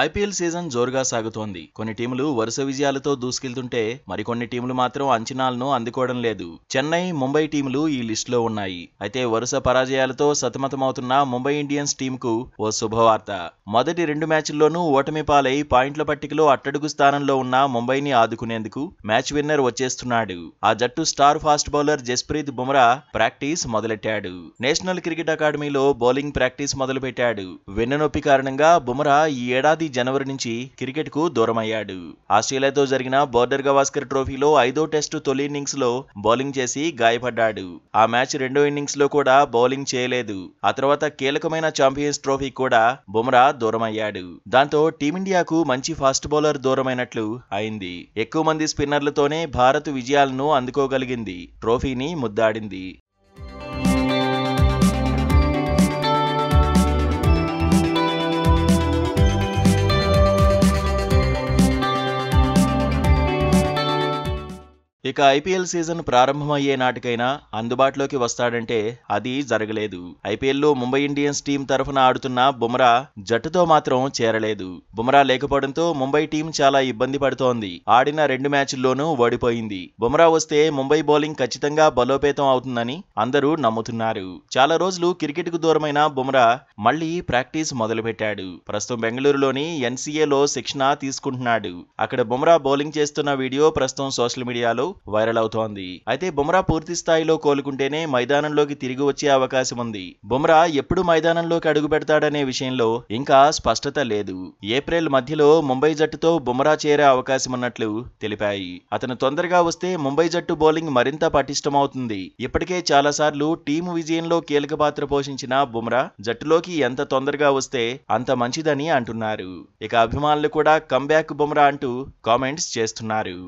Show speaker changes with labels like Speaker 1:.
Speaker 1: IPL season జోరుగా సాగుతోంది. కొన్ని టీములు వరుస విజయాలతో దూసుకెళ్తుంటే మరికొన్ని టీములు మాత్రం అంచనాలను అందుకోవడం లేదు. చెన్నై, ముంబై టీములు ఈ లిస్టులో ఉన్నాయి. అయితే వరుస పరాజయాలతో సతమతమవుతున్న ముంబై ఇండియన్స్ టీంకు ఓ శుభవార్త. మొదటి 2 మ్యాచ్ల్లోనూ ఓటమి పాలై పాయింట్ల పట్టికలో అట్టడుగు స్థానంలో ఉన్న ముంబైని ఆదుకునేందుకు మ్యాచ్ విన్నర్ వచ్చేస్తున్నాడు. ఆ జట్టు star fast bowler Jasprit Bumrah practice మొదలెట్టాడు. నేషనల్ క్రికెట్ అకాడమీలో బౌలింగ్ ప్రాక్టీస్ మొదలుపెట్టాడు. వెన్నునొప్పి కారణంగా బుమ్రా ఈ ఏడాది జనవరి నుంచి క్రికెట్ కు దూరమయ్యాడు. ఆస్ట్రేలియాతో జరిగిన బోర్డర్ గవాస్కర్ ట్రోఫీలో 5వ టెస్టు తొలి ఇన్నింగ్స్ లో బౌలింగ్ చేసి గాయపడ్డాడు. ఆ మ్యాచ్ 2వ ఇన్నింగ్స్ లో కూడా బౌలింగ్ చేయలేదు. ఆ తర్వాత కీలకమైన ఛాంపియన్స్ ట్రోఫీ కూడా బుమ్రా దూరమయ్యాడు. దాంతో టీమిండియాకు మంచి ఫాస్ట్ బౌలర్ దూరమైనట్లు అయింది. ఎక్కువ మంది స్పిన్నర్లతోనే భారత్ విజయాలను అందుకోగలిగింది. ట్రోఫీని ముద్దాడింది. ఇక ఐపీఎల్ సీజన్ ప్రారంభమయ్యే నాటికైనా అందుబాటులోకి వస్తాడంటే అది జరగలేదు. ఐపీఎల్లో ముంబై ఇండియన్స్ టీం తరఫున ఆడుతున్న బుమ్రా జట్టుతో మాత్రం చేరలేదు. బుమ్రా లేకపోవడంతో ముంబై టీం చాలా ఇబ్బంది పడుతోంది. ఆడిన 2 మ్యాచ్ల్లోనూ ఓడిపోయింది. బుమ్రా వస్తే ముంబై బౌలింగ్ ఖచ్చితంగా బలోపేతం అవుతుందని అందరూ నమ్ముతున్నారు. చాలా రోజులు క్రికెట్ కు దూరమైన బుమ్రా మళ్లీ ప్రాక్టీస్ మొదలుపెట్టాడు. ప్రస్తుతం బెంగళూరులోని ఎన్సీఏలో శిక్షణ తీసుకుంటున్నాడు. అక్కడ బుమ్రా బౌలింగ్ చేస్తున్న వీడియో ప్రస్తుతం సోషల్ మీడియాలో వైరల్ అవుతోంది. అయితే బుమ్రా పూర్తి స్థాయిలో కోలుకుంటేనే మైదానంలోకి తిరిగి వచ్చే అవకాశం ఉంది. బుమ్రా ఎప్పుడు మైదానంలోకి అడుగు పెడతాడనే విషయంలో ఇంకా స్పష్టత లేదు. ఏప్రిల్ మధ్యలో ముంబై జట్టుతో బుమ్రా చేరే అవకాశం ఉన్నట్లు తెలిపాయి. అతను తొందరగా వస్తే ముంబై జట్టు బౌలింగ్ మరింత పటిష్టమవుతుంది. ఇప్పటికే చాలాసార్లు టీము విజయంలో కీలక పాత్ర పోషించిన బుమ్రా జట్టులోకి ఎంత తొందరగా వస్తే అంత మంచిదని అంటున్నారు. ఇక అభిమానులు కూడా కమ్బ్యాక్ బుమ్రా అంటూ కామెంట్స్ చేస్తున్నారు.